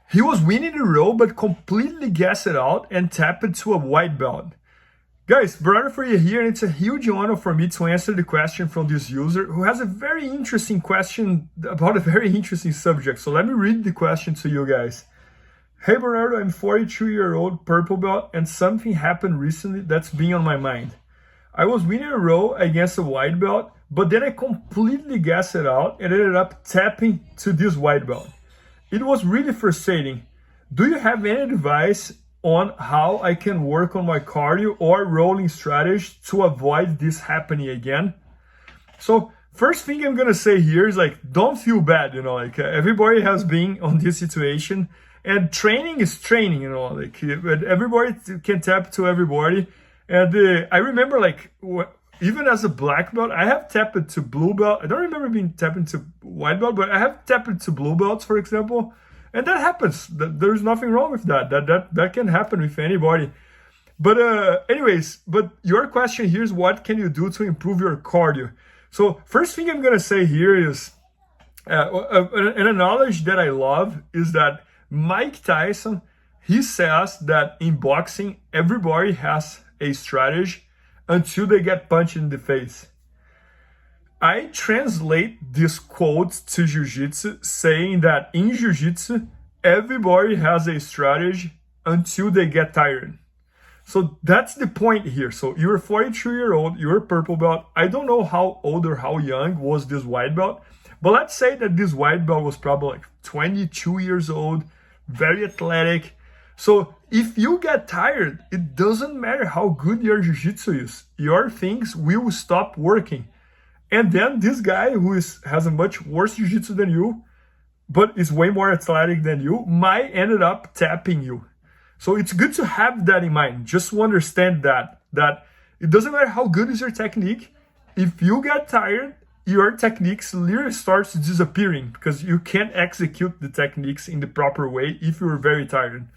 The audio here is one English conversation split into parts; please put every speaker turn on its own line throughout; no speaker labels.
He was winning the row, but completely gassed out and tapped to a white belt. Guys, Bernardo Faria here, and it's a huge honor for me to answer the question from this user who has a very interesting question about a very interesting subject. So let me read the question to you guys. Hey Bernardo, I'm 42-year-old purple belt, and something happened recently that's been on my mind. I was winning a row against a white belt, but then I completely gassed it out and ended up tapping to this white belt. It was really frustrating. Do you have any advice on how I can work on my cardio or rolling strategy to avoid this happening again? So first thing I'm gonna say here is like, don't feel bad, everybody has been on this situation, and training is training, everybody can tap to everybody. And I remember even as a black belt, I have tapped to blue belt. I don't remember being tapping to white belt, but I have tapped to blue belts, for example. And that happens. There's nothing wrong with that. That can happen with anybody. But anyways, but your question here is, what can you do to improve your cardio? So first thing I'm gonna say here is, an knowledge that I love is that Mike Tyson, he says that in boxing, everybody has a strategy until they get punched in the face. I translate this quote to Jiu-Jitsu saying that in Jiu-Jitsu, everybody has a strategy until they get tired. So that's the point here. So you're 42-year-old, you're a purple belt. I don't know how old or how young was this white belt, but let's say that this white belt was probably 22 years old, very athletic. So if you get tired, it doesn't matter how good your jiu-jitsu is. Your things will stop working. And then this guy who has a much worse jiu-jitsu than you, but is way more athletic than you, might end up tapping you. So it's good to have that in mind. Just to understand that it doesn't matter how good is your technique. If you get tired, your techniques literally starts disappearing because you can't execute the techniques in the proper way if you're very tired.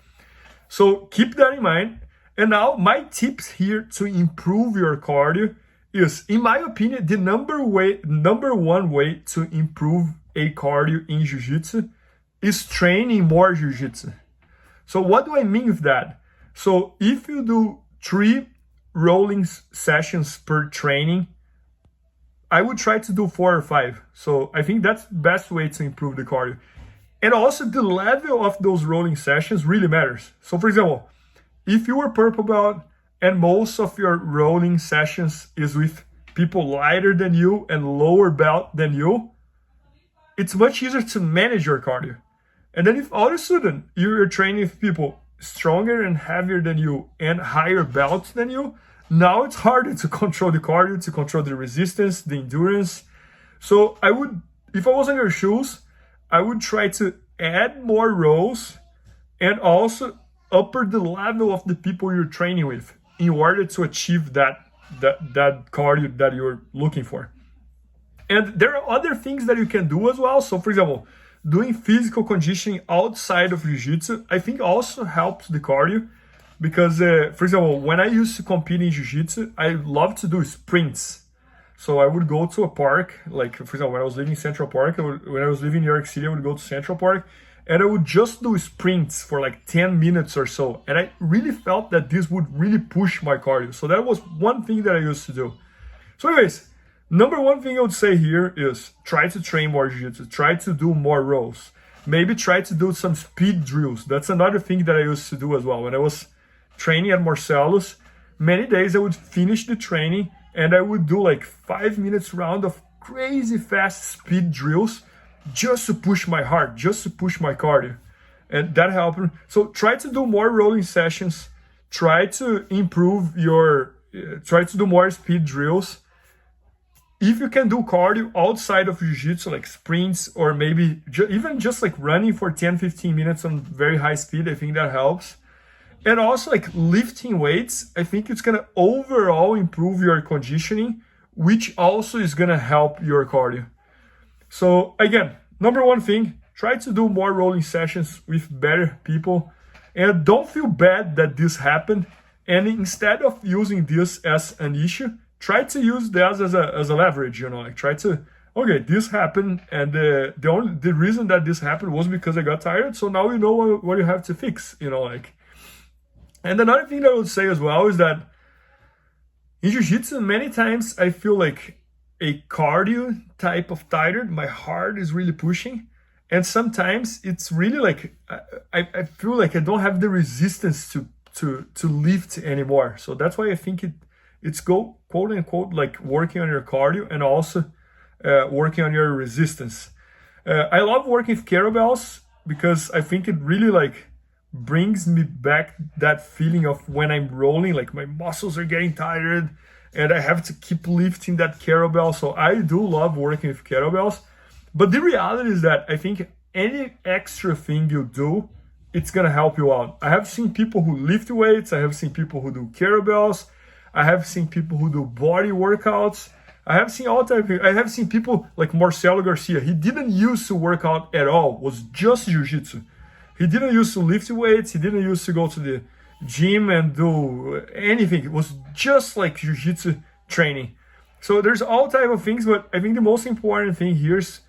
So keep that in mind. And now my tips here to improve your cardio is, in my opinion, the number one way to improve a cardio in jiu-jitsu is training more jiu-jitsu. So what do I mean with that? So if you do 3 rolling sessions per training, I would try to do 4 or 5. So I think that's the best way to improve the cardio. And also the level of those rolling sessions really matters. So for example, if you are purple belt and most of your rolling sessions is with people lighter than you and lower belt than you, it's much easier to manage your cardio. And then if all of a sudden you're training with people stronger and heavier than you and higher belts than you, now it's harder to control the cardio, to control the resistance, the endurance. So I would, if I was in your shoes, I would try to add more rows and also upper the level of the people you're training with in order to achieve that cardio that you're looking for. And there are other things that you can do as well. So for example, doing physical conditioning outside of jiu-jitsu, I think also helps the cardio because, for example, when I used to compete in jiu-jitsu, I love to do sprints. So I would go to a park, like for example, when I was living in Central Park, when I was living in New York City, I would go to Central Park and I would just do sprints for like 10 minutes or so. And I really felt that this would really push my cardio. So that was one thing that I used to do. So anyways, number one thing I would say here is try to train more jiu-jitsu, try to do more rows. Maybe try to do some speed drills. That's another thing that I used to do as well. When I was training at Marcelo's, many days I would finish the training and I would do like 5 minutes round of crazy fast speed drills just to push my heart, just to push my cardio. And that helped. So try to do more rolling sessions, try to improve try to do more speed drills. If you can do cardio outside of jiu-jitsu, like sprints, or maybe even just like running for 10-15 minutes on very high speed, I think that helps. And also like lifting weights, I think it's gonna overall improve your conditioning, which also is gonna help your cardio. So again, number one thing, try to do more rolling sessions with better people. And don't feel bad that this happened. And instead of using this as an issue, try to use that as a leverage, like try to, okay, this happened, and the reason that this happened was because I got tired. So now you know what you have to fix, you know, like. And another thing that I would say as well is that in jiu-jitsu, many times I feel like a cardio type of tired. My heart is really pushing, and sometimes it's really like I feel like I don't have the resistance to lift anymore. So that's why I think it's quote unquote like working on your cardio and also working on your resistance. I love working with kettlebells because I think it really like brings me back that feeling of when I'm rolling, like my muscles are getting tired and I have to keep lifting that kettlebell. So I do love working with kettlebells. But the reality is that I think any extra thing you do, it's gonna help you out. I have seen people who lift weights, I have seen people who do kettlebells, I have seen people who do body workouts. I have seen all types of people. I have seen people like Marcelo Garcia. He didn't used to work out at all, was just jiu-jitsu. He didn't used to lift weights, he didn't used to go to the gym and do anything. It was just like jiu-jitsu training. So there's all type of things, but I think the most important thing here is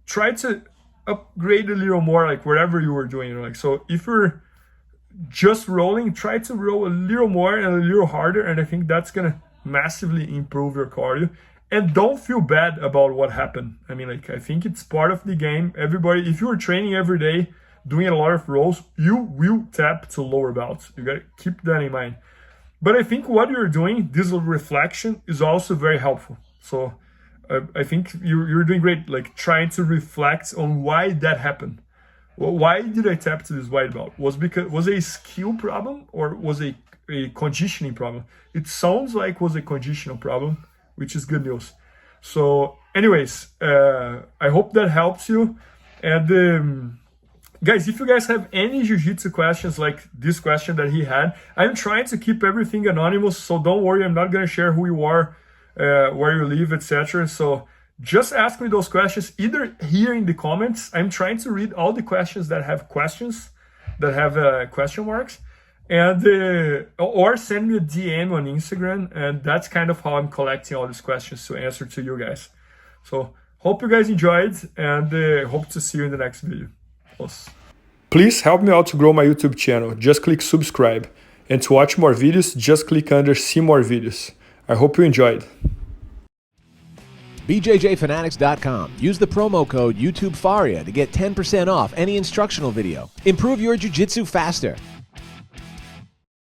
try to upgrade a little more, like wherever you were doing. Like, so if you're just rolling, try to roll a little more and a little harder, and I think that's gonna massively improve your cardio. And don't feel bad about what happened. I mean, like, I think it's part of the game. Everybody, if you're training every day, doing a lot of rolls, you will tap to lower belts. You gotta keep that in mind. But I think what you're doing, this reflection, is also very helpful. So I think you're doing great, like trying to reflect on why that happened. Well, why did I tap to this white belt? Was a skill problem or was a conditioning problem? It sounds like was a conditional problem, which is good news. So anyways, I hope that helps you. And guys, if you guys have any jiu-jitsu questions like this question that he had, I'm trying to keep everything anonymous, so don't worry, I'm not going to share who you are, where you live, etc. So just ask me those questions either here in the comments. I'm trying to read all the questions that have questions, that have question marks, and or send me a DM on Instagram, and that's kind of how I'm collecting all these questions to answer to you guys. So hope you guys enjoyed, and hope to see you in the next video. Please help me out to grow my YouTube channel. Just click subscribe. And to watch more videos, just click under see more videos. I hope you enjoyed.
BJJFanatics.com. Use the promo code YouTube Faria to get 10% off any instructional video. Improve your jiu-jitsu faster.